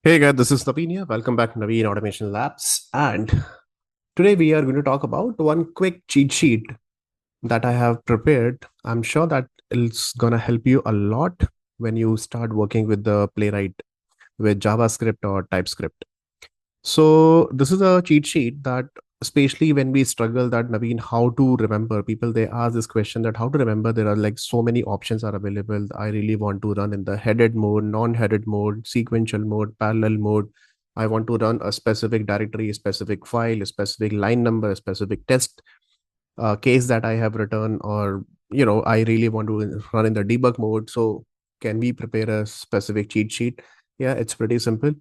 Hey guys, this is Naveen here. Welcome back to Naveen Automation Labs. And today we are going to talk about one quick cheat sheet that I have prepared. I'm sure that it's going to help you a lot when you start working with the Playwright with JavaScript or TypeScript. So this is a cheat sheet that especially when we struggle that Naveen, how to remember people, they ask this question that how to remember there are like so many options are available. I really want to run in the headed mode, non-headed mode, sequential mode, parallel mode. I want to run a specific directory, a specific file, a specific line number, a specific test case that I have written, or I really want to run in the debug mode. So can we prepare a specific cheat sheet? Yeah, it's pretty simple.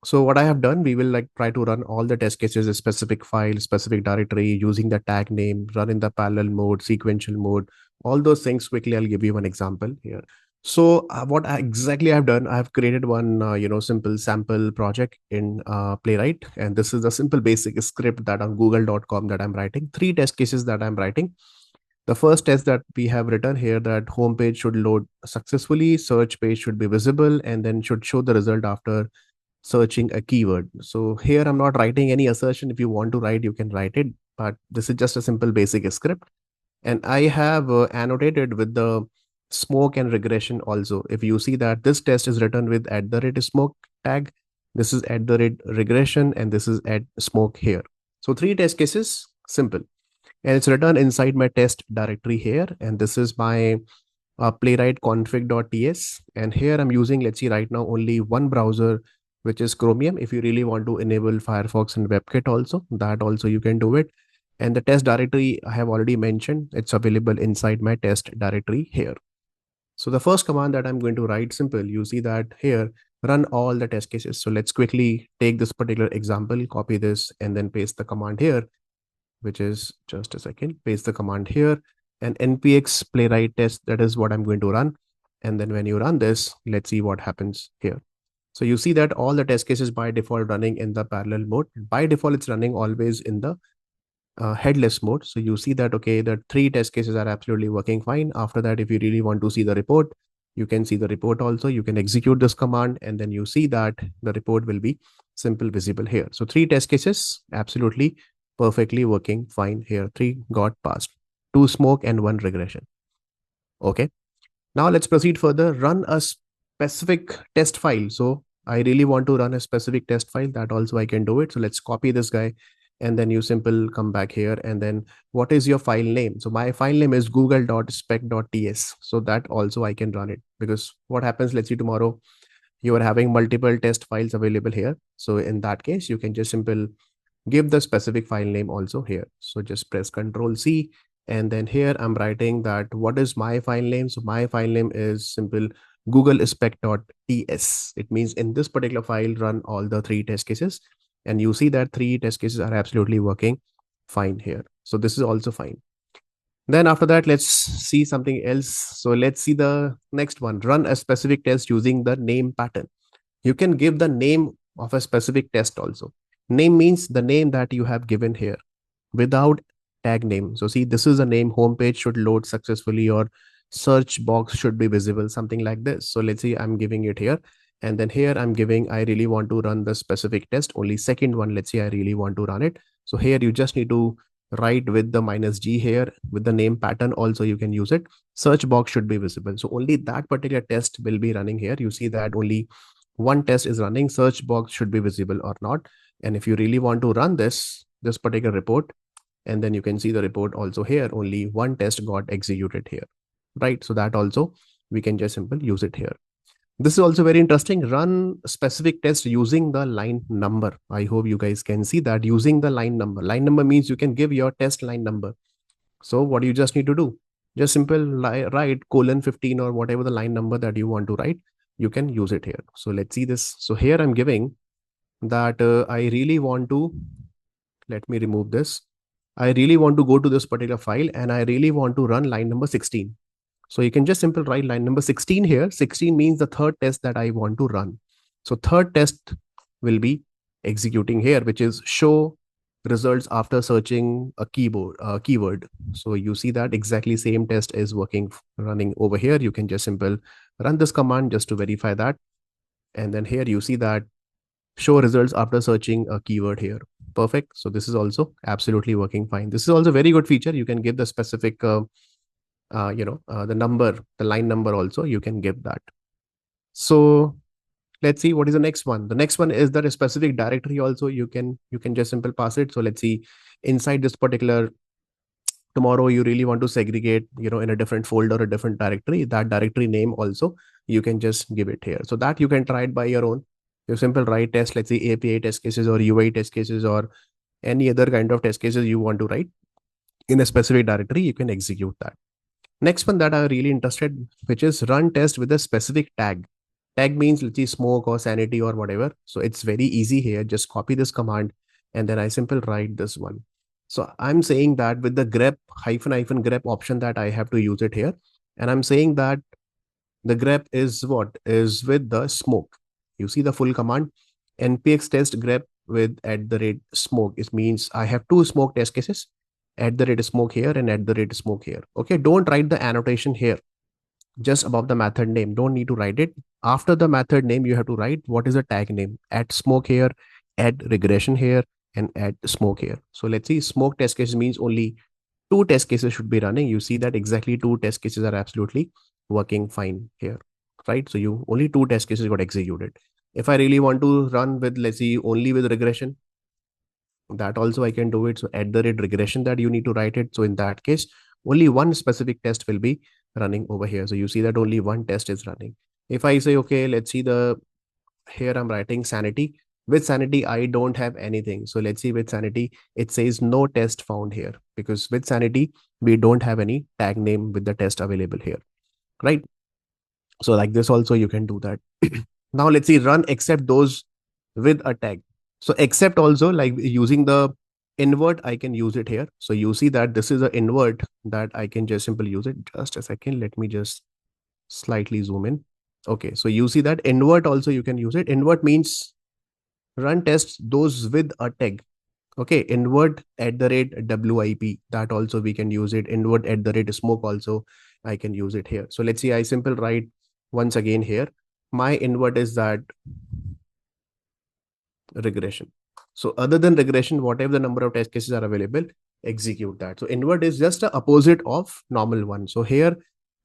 So what I have done, we will like try to run all the test cases, a specific file, specific directory using the tag name, run in the parallel mode, sequential mode, all those things quickly. I'll give you one example here. So what exactly I've done, I've created one, simple sample project in Playwright. And this is a simple basic script that on google.com that I'm writing, three test cases that I'm writing. The first test that we have written here that homepage should load successfully, search page should be visible, and then should show the result after searching a keyword. So here I'm not writing any assertion. If you want to write, you can write it, but this is just a simple basic script. And I have annotated with the smoke and regression also. If you see that this test is written with @smoke tag, this is @regression, and this is @smoke here. So three test cases, simple. And it's written inside my test directory here. And this is my playwright.config.ts. And here I'm using, let's see right now, only one browser, which is Chromium. If you really want to enable Firefox and WebKit also, that also you can do it. And the test directory I have already mentioned, it's available inside my test directory here. So the first command that I'm going to write, simple, you see that here, run all the test cases. So let's quickly take this particular example, copy this, and then paste the command here, which is just a second, paste the command here, and npx playwright test, that is what I'm going to run. And then when you run this, let's see what happens here. So you see that all the test cases by default running in the parallel mode. By default, it's running always in the headless mode. So you see that, okay, the three test cases are absolutely working fine. After that, if you really want to see the report, you can see the report also. You can execute this command, and then you see that the report will be simple visible here. So three test cases, absolutely perfectly working fine here. Three got passed, two smoke and one regression. Okay. Now let's proceed further. Run a specific test file. So I really want to run a specific test file, that also I can do it. So let's copy this guy, and then you simple come back here, and then what is your file name? So my file name is google.spec.ts. So that also I can run it, because what happens, let's say tomorrow you are having multiple test files available here. So in that case, you can just simple give the specific file name also here. So just press Ctrl C, and then here I'm writing that what is my file name. So my file name is simple google spec.ts. It means in this particular file, run all the three test cases, and you see that three test cases are absolutely working fine here. So this is also fine. Then after that, let's see something else. So let's see the next one. Run a specific test using the name pattern. You can give the name of a specific test also. Name means the name that you have given here without tag name. So see, this is a name, homepage should load successfully, or search box should be visible, something like this. So let's see, I'm giving it here. And then here I'm giving, I really want to run the specific test, only second one. Let's say I really want to run it. So here you just need to write with the -g here with the name pattern. Also, you can use it. Search box should be visible. So only that particular test will be running here. You see that only one test is running, search box should be visible or not. And if you really want to run this particular report, and then you can see the report also here, only one test got executed here, right? So that also we can just simply use it here. This is also very interesting. Run specific test using the line number. I hope you guys can see that using the line number. Line number means you can give your test line number. So what you just need to do, just simple write :15 or whatever the line number that you want to write, you can use it here. So let's see this. So here I'm giving that I really want to, let me remove this. I really want to go to this particular file, and I really want to run line number 16. So you can just simple write line number 16 here. 16 means the third test that I want to run. So third test will be executing here, which is show results after searching a keyword. So you see that exactly same test is running over here. You can just simple run this command just to verify that. And then here you see that show results after searching a keyword here. Perfect. So this is also absolutely working fine. This is also a very good feature. You can give the specific, the number, the line number also, you can give that. So let's see what is the next one. The next one is that a specific directory also you can just simple pass it. So let's see, inside this particular, tomorrow you really want to segregate, in a different folder, a different directory, that directory name also you can just give it here. So that you can try it by your own. You simple write test, let's say API test cases or UI test cases or any other kind of test cases you want to write in a specific directory, you can execute that. Next one that I'm really interested, which is run test with a specific tag. Tag means let's say smoke or sanity or whatever. So it's very easy here. Just copy this command and then I simple write this one. So I'm saying that with the grep hyphen grep option that I have to use it here. And I'm saying that the grep is what is with the smoke. You see the full command npx test grep with @smoke. It means I have two smoke test cases, @smoke here and @smoke here. Okay, don't write the annotation here just above the method name. Don't need to write it. After the method name, you have to write what is the tag name. @smoke here, @regression here, and @smoke here. So let's see, smoke test case means only two test cases should be running. You see that exactly two test cases are absolutely working fine here, right? So you only two test cases got executed. If I really want to run with, let's see, only with regression, that also I can do it. So @regression that you need to write it. So in that case, only one specific test will be running over here. So you see that only one test is running. If I say, okay, let's see the, here I'm writing sanity. With sanity, I don't have anything. So let's see with sanity, it says no test found here because with sanity, we don't have any tag name with the test available here, right? So like this also you can do that. Now let's see run except those with a tag. So except also like using the invert, I can use it here. So you see that this is an invert that I can just simply use it. Just a second. Let me just slightly zoom in. Okay. So you see that invert also you can use it. Invert means run tests those with a tag. Okay. Invert @WIP. That also we can use it. Invert @smoke also I can use it here. So let's see, I simple write once again here. My invert is that regression. So other than regression, whatever the number of test cases are available, execute that. So invert is just the opposite of normal one. So here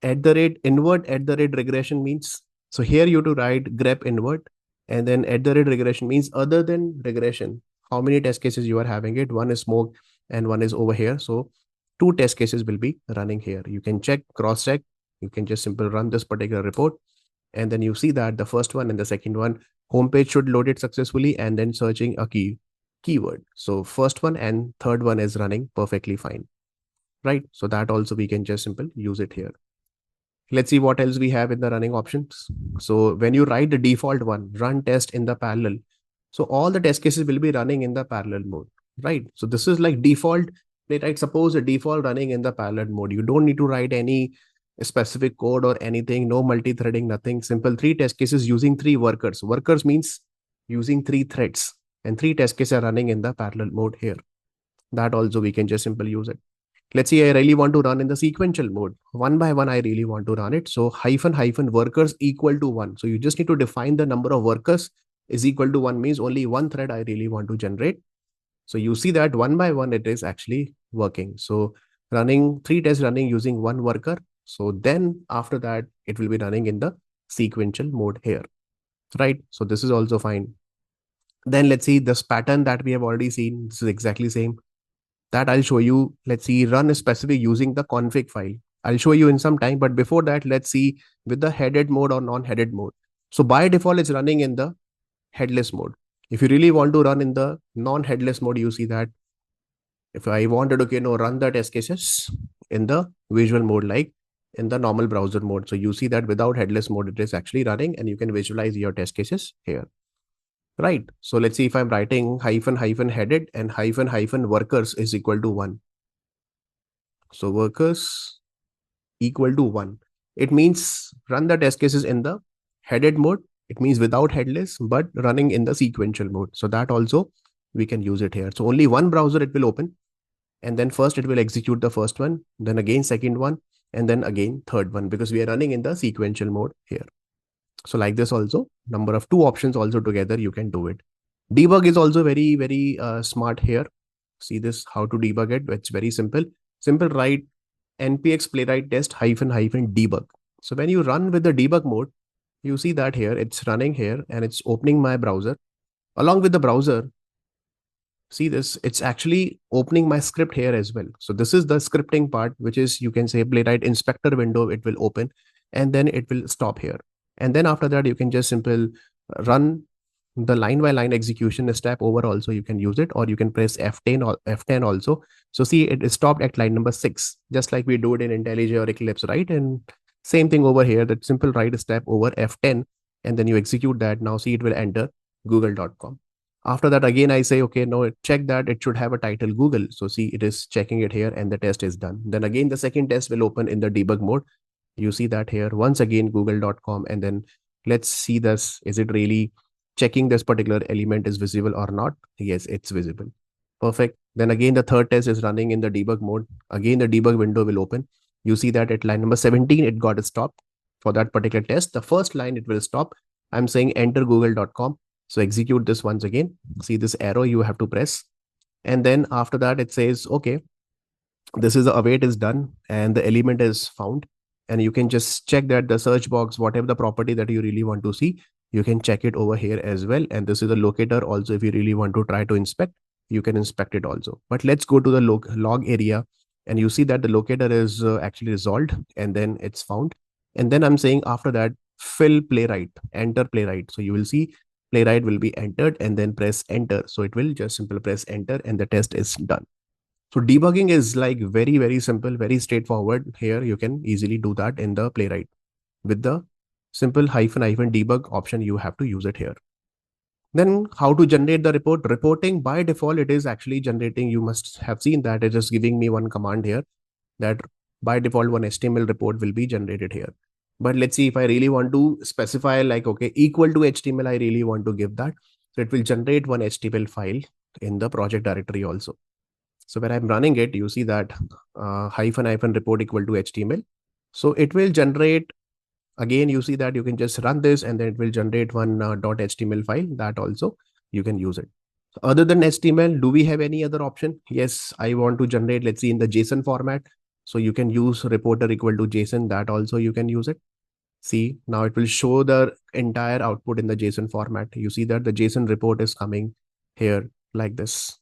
invert regression means, so here you to write grep invert and then regression means other than regression, how many test cases you are having it. One is smoke and one is over here. So two test cases will be running here. You can check, cross check. You can just simple run this particular report. And then you see that the first one and the second one, homepage should load it successfully and then searching a keyword. So first one and third one is running perfectly fine, right? So that also we can just simple use it here. Let's see what else we have in the running options. So when you write the default one, run test in the parallel. So all the test cases will be running in the parallel mode, right? So this is like default, right? Suppose a default running in the parallel mode. You don't need to write any specific code or anything, no multi-threading, nothing. Simple three test cases using three workers. Workers means using three threads and three test cases are running in the parallel mode here. That also we can just simply use it. Let's say I really want to run in the sequential mode. One by one, I really want to run it. So hyphen workers equal to one. So you just need to define the number of workers is equal to one means only one thread I really want to generate. So you see that one by one, it is actually working. So running three tests running using one worker. So then after that, it will be running in the sequential mode here, right? So this is also fine. Then let's see this pattern that we have already seen. This is exactly same. That I'll show you. Let's see, run a specific using the config file. I'll show you in some time, but before that, let's see with the headed mode or non-headed mode. So by default, it's running in the headless mode. If you really want to run in the non-headless mode, you see that if I wanted to, run the test cases in the visual mode, like in the normal browser mode. So you see that without headless mode, it is actually running and you can visualize your test cases here. Right. So let's see if I'm writing hyphen headed and hyphen workers is equal to one. So workers equal to one. It means run the test cases in the headed mode. It means without headless, but running in the sequential mode. So that also we can use it here. So only one browser it will open. And then first it will execute the first one, then again second one, and then again third one, because we are running in the sequential mode here. So like this also, number of two options also together, you can do it. Debug is also very smart here. See this, how to debug it. It's very simple. Simple, write npx playwright test hyphen hyphen debug. So when you run with the debug mode, you see that here it's running here and it's opening my browser. Along with the browser, see this, it's actually opening my script here as well. So this is the scripting part, which is, you can say, playwright inspector window. It will open and then it will stop here. And then after that, you can just simple run the line by line execution step over also. You can use it, or you can press F10 or F10 also. So see, it is stopped at line number 6, just like we do it in IntelliJ or Eclipse, right? And same thing over here, that simple write step over F10, and then you execute that. Now see, it will enter google.com. After that, again, I say, okay, no, check that it should have a title Google. So see, it is checking it here and the test is done. Then again, the second test will open in the debug mode. You see that here, once again, google.com. And then let's see this. Is it really checking this particular element is visible or not? Yes, it's visible. Perfect. Then again, the third test is running in the debug mode. Again, the debug window will open. You see that at line number 17, it got stopped for that particular test. The first line, it will stop. I'm saying enter google.com. So execute this once again. See this arrow you have to press. And then after that, it says, okay, this is the await is done and the element is found. And you can just check that the search box, whatever the property that you really want to see, you can check it over here as well. And this is the locator also. If you really want to try to inspect, you can inspect it also. But let's go to the log area, and you see that the locator is actually resolved and then it's found. And then I'm saying after that, fill playwright, enter playwright. So you will see playwright will be entered and then press enter. So it will just simply press enter and the test is done. So debugging is like very simple, very straightforward. Here you can easily do that in the playwright with the simple hyphen hyphen debug option. You have to use it here. Then how to generate the report? Reporting by default, it is actually generating. You must have seen that it is giving me one command here that by default one HTML report will be generated here. But let's see if I really want to specify like, okay, equal to HTML, I really want to give that. So it will generate one HTML file in the project directory also. So when I'm running it, you see that hyphen hyphen report equal to HTML. So it will generate, again, you see that you can just run this and then it will generate one .html file that also you can use it. Other than HTML, do we have any other option? Yes, I want to generate, let's see, in the JSON format. So you can use reporter equal to JSON, that also you can use it. See, now it will show the entire output in the JSON format. You see that the JSON report is coming here like this.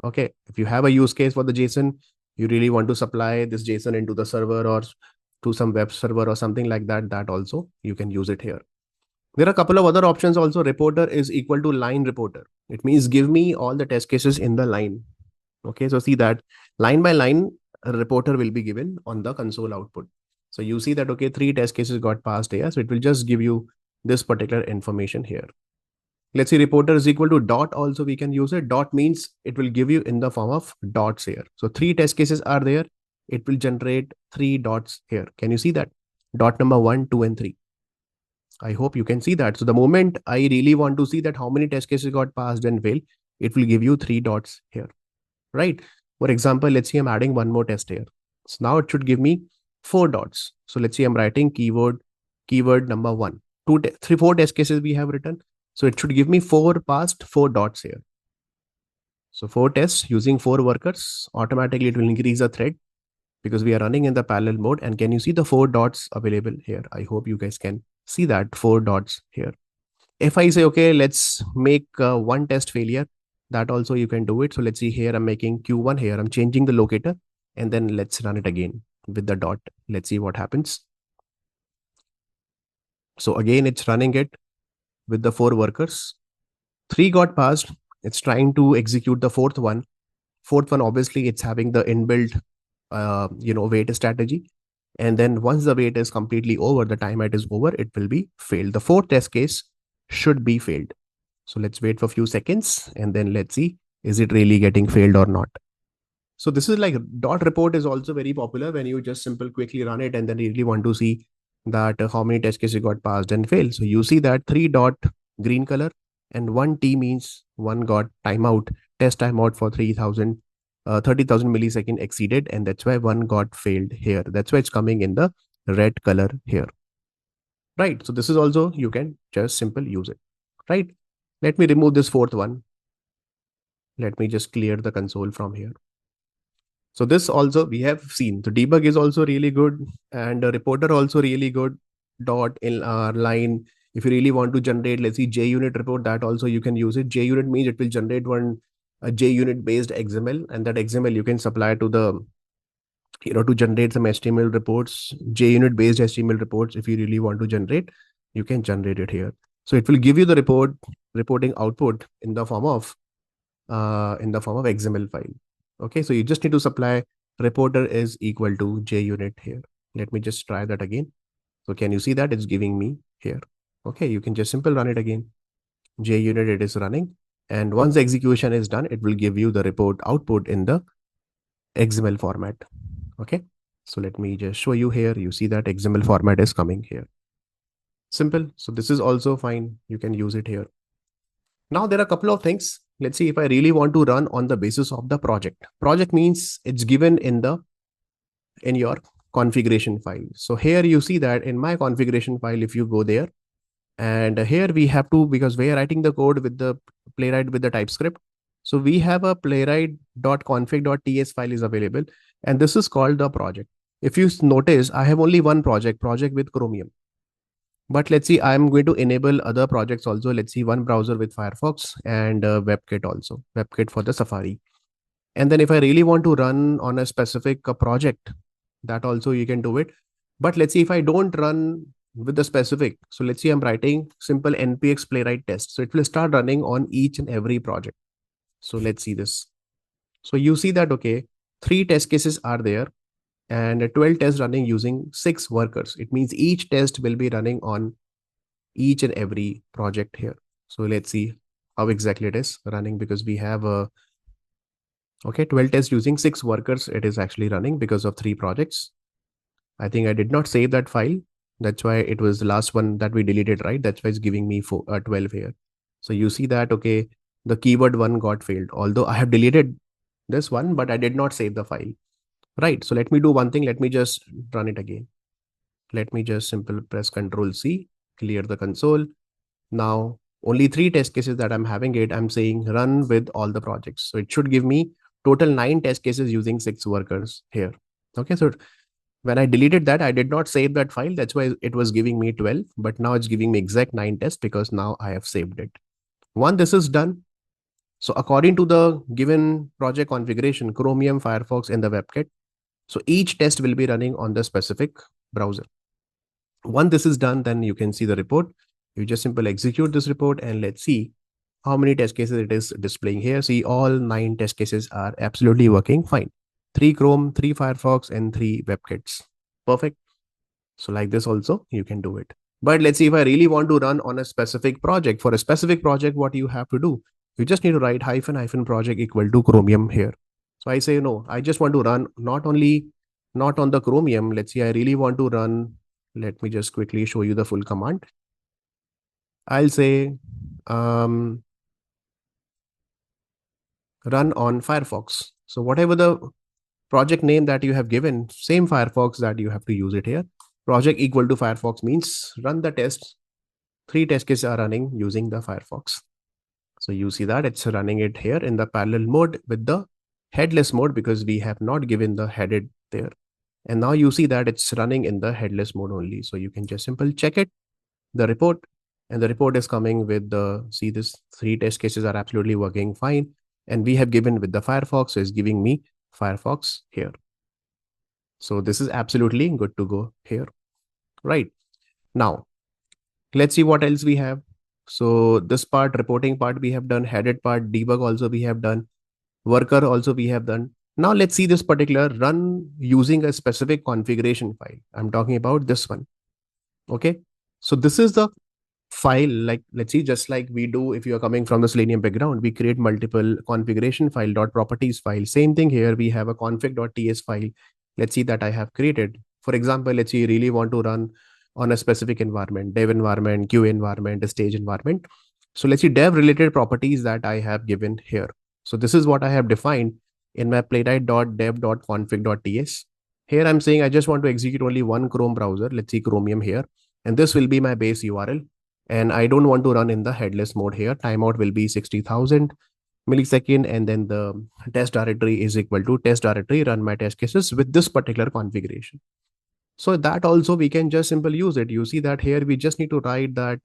Okay, if you have a use case for the JSON, you really want to supply this JSON into the server or to some web server or something like that, that also you can use it here. There are a couple of other options also. Reporter is equal to line reporter. It means give me all the test cases in the line. Okay, so see that line by line, a reporter will be given on the console output. So you see that, okay, 3 test cases got passed here. So it will just give you this particular information here. Let's see, reporter is equal to dot also we can use it. Dot means it will give you in the form of dots here. So 3 test cases are there. It will generate 3 dots here. Can you see that? Dot number 1, 2, and 3. I hope you can see that. So the moment I really want to see that how many test cases got passed and failed, it will give you 3 dots here, right? For example, let's see, I'm adding one more test here. So now it should give me 4 dots. So let's see, I'm writing keyword number 1, 2, 3, 4 test cases we have written. So it should give me 4 passed, 4 dots here. So 4 tests using 4 workers, automatically it will increase the thread because we are running in the parallel mode. And can you see the 4 dots available here? I hope you guys can see that 4 dots here. If I say, okay, let's make one test failure, that also you can do it. So let's see here, I'm making Q1 here. I'm changing the locator and then let's run it again with the dot. Let's see what happens. So again, it's running it with the 4 workers. 3 got passed. It's trying to execute the fourth one. Fourth one, obviously, it's having the inbuilt, wait strategy. And then once the wait is completely over, the timeout is over, it will be failed. The 4th test case should be failed. So let's wait for a few seconds and then let's see, is it really getting failed or not? So this is like dot report is also very popular when you just simple quickly run it and then you really want to see that how many test cases got passed and failed. So you see that 3 dot green color and 1 T means 1 got timeout, test timeout for 30,000 millisecond exceeded, and that's why 1 got failed here. That's why it's coming in the red color here. Right. So this is also, you can just simple use it. Right. Let me remove this 4th one. Let me just clear the console from here. So this also we have seen. The debug is also really good, and the reporter also really good. Dot in line. If you really want to generate, let's see, JUnit report, that also you can use it. JUnit means it will generate one a JUnit based XML, and that XML you can supply to the to generate some HTML reports, JUnit based HTML reports. If you really want to generate, you can generate it here. So it will give you the reporting output in the form of XML file. Okay, so you just need to supply reporter is equal to JUnit here. Let me just try that again. So can you see that it's giving me here? Okay, you can just simple run it again. JUnit, it is running. And once the execution is done, it will give you the report output in the XML format. Okay, so let me just show you here. You see that XML format is coming here. Simple. So this is also fine. You can use it here. Now there are a couple of things. Let's see if I really want to run on the basis of the project. Project means it's given in your configuration file. So here you see that in my configuration file, if you go there, and here we have to, because we are writing the code with the playwright with the TypeScript. So we have a playwright.config.ts file is available, and this is called the project. If you notice, I have only one project with Chromium. But let's see, I'm going to enable other projects also. Let's see, one browser with Firefox and WebKit also, WebKit for the Safari. And then if I really want to run on a specific project, that also you can do it. But let's see if I don't run with the specific. So let's see, I'm writing simple npx playwright test. So it will start running on each and every project. So let's see this. So you see that, okay, 3 test cases are there and 12 tests running using 6 workers. It means each test will be running on each and every project here. So let's see how exactly it is running, because we have a 12 tests using 6 workers. It is actually running because of 3 projects. I think I did not save that file. That's why it was the last one that we deleted, right? That's why it's giving me 12 here. So you see that, okay, the keyword one got failed. Although I have deleted this one, but I did not save the file. Right. So let me do one thing. Let me just run it again. Let me just simple press Control C, clear the console. Now only 3 test cases that I'm having it. I'm saying run with all the projects. So it should give me total 9 test cases using 6 workers here. Okay. So when I deleted that, I did not save that file. That's why it was giving me 12, but now it's giving me exact 9 tests because now I have saved it. Once this is done, so according to the given project configuration, Chromium, Firefox, and the WebKit, so each test will be running on the specific browser. Once this is done, then you can see the report. You just simply execute this report and let's see how many test cases it is displaying here. See, all 9 test cases are absolutely working fine. 3 Chrome, 3 Firefox, and 3 WebKits. Perfect. So like this also, you can do it. But let's see if I really want to run on a specific project. For a specific project, what you have to do, you just need to write hyphen project equal to Chromium here. So I say, no, I just want to run not on the Chromium. Let's see, I really want to run. Let me just quickly show you the full command. I'll say run on Firefox. So whatever the project name that you have given, same Firefox that you have to use it here. Project equal to Firefox means run the tests. 3 test cases are running using the Firefox. So you see that it's running it here in the parallel mode with the headless mode because we have not given the headed there. And now you see that it's running in the headless mode only. So you can just simple check it, the report, and the report is coming with the, see this 3 test cases are absolutely working fine. And we have given with the Firefox, so it's giving me Firefox here. So this is absolutely good to go here. Right. Now, let's see what else we have. So this part, reporting part, we have done. Headed part, debug also we have done. Worker also we have done. Now let's see this particular run using a specific configuration file. I'm talking about this one. Okay. So this is the file, like, let's see, just like we do if you are coming from the Selenium background, we create multiple configuration file .properties file. Same thing here. We have a config.ts file. Let's see that I have created. For example, let's say you really want to run on a specific environment, dev environment, QA environment, a stage environment. So let's see dev related properties that I have given here. So this is what I have defined in my playwright.dev.config.ts. Here I'm saying I just want to execute only one Chrome browser. Let's see Chromium here. And this will be my base URL. And I don't want to run in the headless mode here. Timeout will be 60,000. millisecond, and then the test directory is equal to test directory run my test cases with this particular configuration. So that also we can just simply use it. You see that here we just need to write that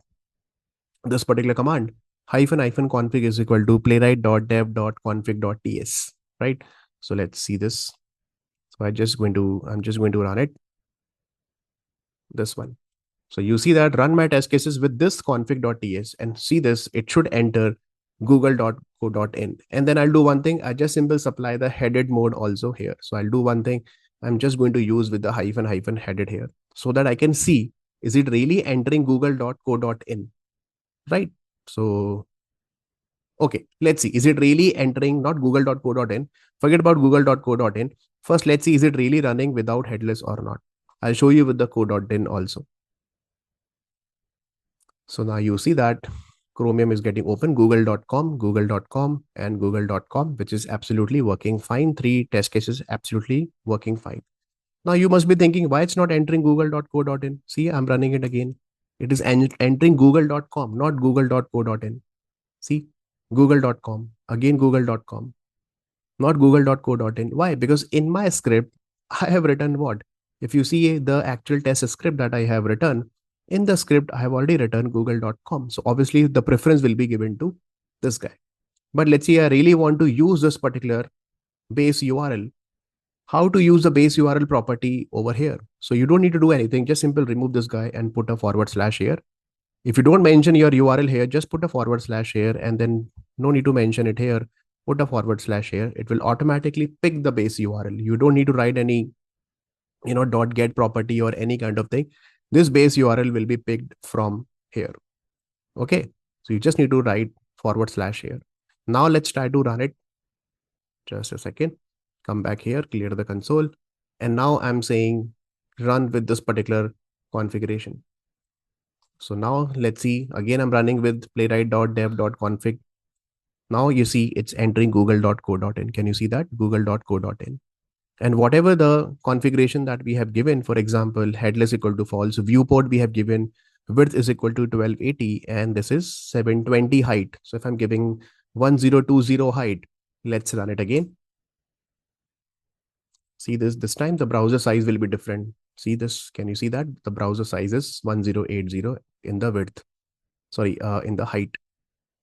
this particular command hyphen config is equal to playwright.dev.config.ts, right? So let's see this. So I'm just going to run it, this one. So you see that run my test cases with this config.ts, and see this, it should enter google.co.in. And then I'll do one thing. I just simply supply the headed mode also here. So I'll do one thing. I'm just going to use with the hyphen headed here so that I can see, is it really entering google.co.in, right? So, okay, let's see. Is it really entering not google.co.in? Forget about google.co.in. First, let's see, is it really running without headless or not? I'll show you with the co.in also. So now you see that Chromium is getting open, google.com, and google.com, which is absolutely working fine. 3 test cases absolutely working fine. Now you must be thinking why it's not entering google.co.in. See, I'm running it again. It is entering google.com, not google.co.in. See, google.com, again google.com, not google.co.in. Why? Because in my script, I have written what? If you see the actual test script that I have written, in the script, I have already written google.com. So obviously the preference will be given to this guy. But let's say I really want to use this particular base URL. How to use the base URL property over here? So you don't need to do anything. Just simply remove this guy and put a forward slash here. If you don't mention your URL here, just put a forward slash here, and then no need to mention it here. Put a forward slash here. It will automatically pick the base URL. You don't need to write any, dot get property or any kind of thing. This base URL will be picked from here. Okay. So you just need to write forward slash here. Now let's try to run it. Just a second. Come back here, clear the console. And now I'm saying run with this particular configuration. So now let's see, again, I'm running with playwright.dev.config. Now you see it's entering google.co.in. Can you see that? Google.co.in. And whatever the configuration that we have given, for example, headless equal to false, viewport we have given, width is equal to 1280, and this is 720 height. So if I'm giving 1020 height, let's run it again. See this time the browser size will be different. See this, can you see that? The browser size is 1080 in the width, in the height.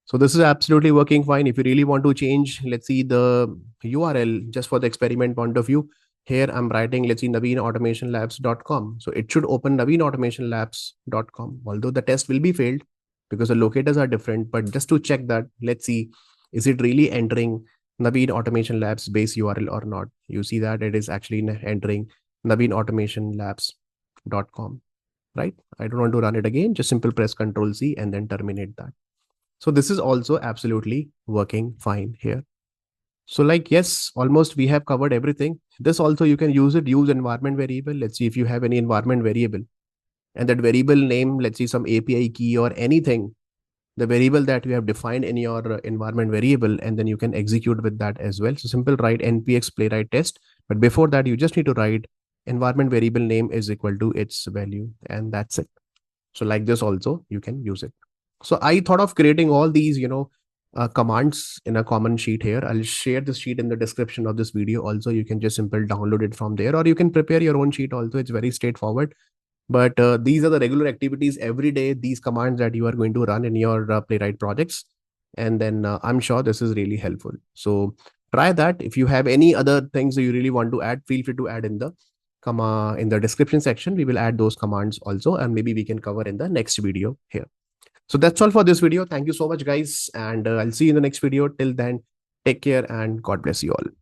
So this is absolutely working fine. If you really want to change, let's see the URL just for the experiment point of view. Here I'm writing, let's see, naveenautomationlabs.com. So it should open naveenautomationlabs.com, although the test will be failed because the locators are different. But just to check that, let's see, is it really entering Naveen Automation Labs base URL or not? You see that it is actually entering naveenautomationlabs.com, right? I don't want to run it again. Just simple press Control C and then terminate that. So this is also absolutely working fine here. So like, yes, almost we have covered everything. This also you can use it, use environment variable. Let's see if you have any environment variable and that variable name, let's see some API key or anything, the variable that you have defined in your environment variable, and then you can execute with that as well. So simple write npx playwright test. But before that, you just need to write environment variable name is equal to its value, and that's it. So like this also you can use it. So I thought of creating all these, commands in a common sheet here. I'll share this sheet in the description of this video. Also, you can just simply download it from there, or you can prepare your own sheet also. It's very straightforward. But these are the regular activities every day, these commands that you are going to run in your Playwright projects. And then I'm sure this is really helpful. So try that. If you have any other things that you really want to add, feel free to add in the description section. We will add those commands also, and maybe we can cover in the next video here. So that's all for this video. Thank you so much, guys. And I'll see you in the next video. Till then, take care and God bless you all.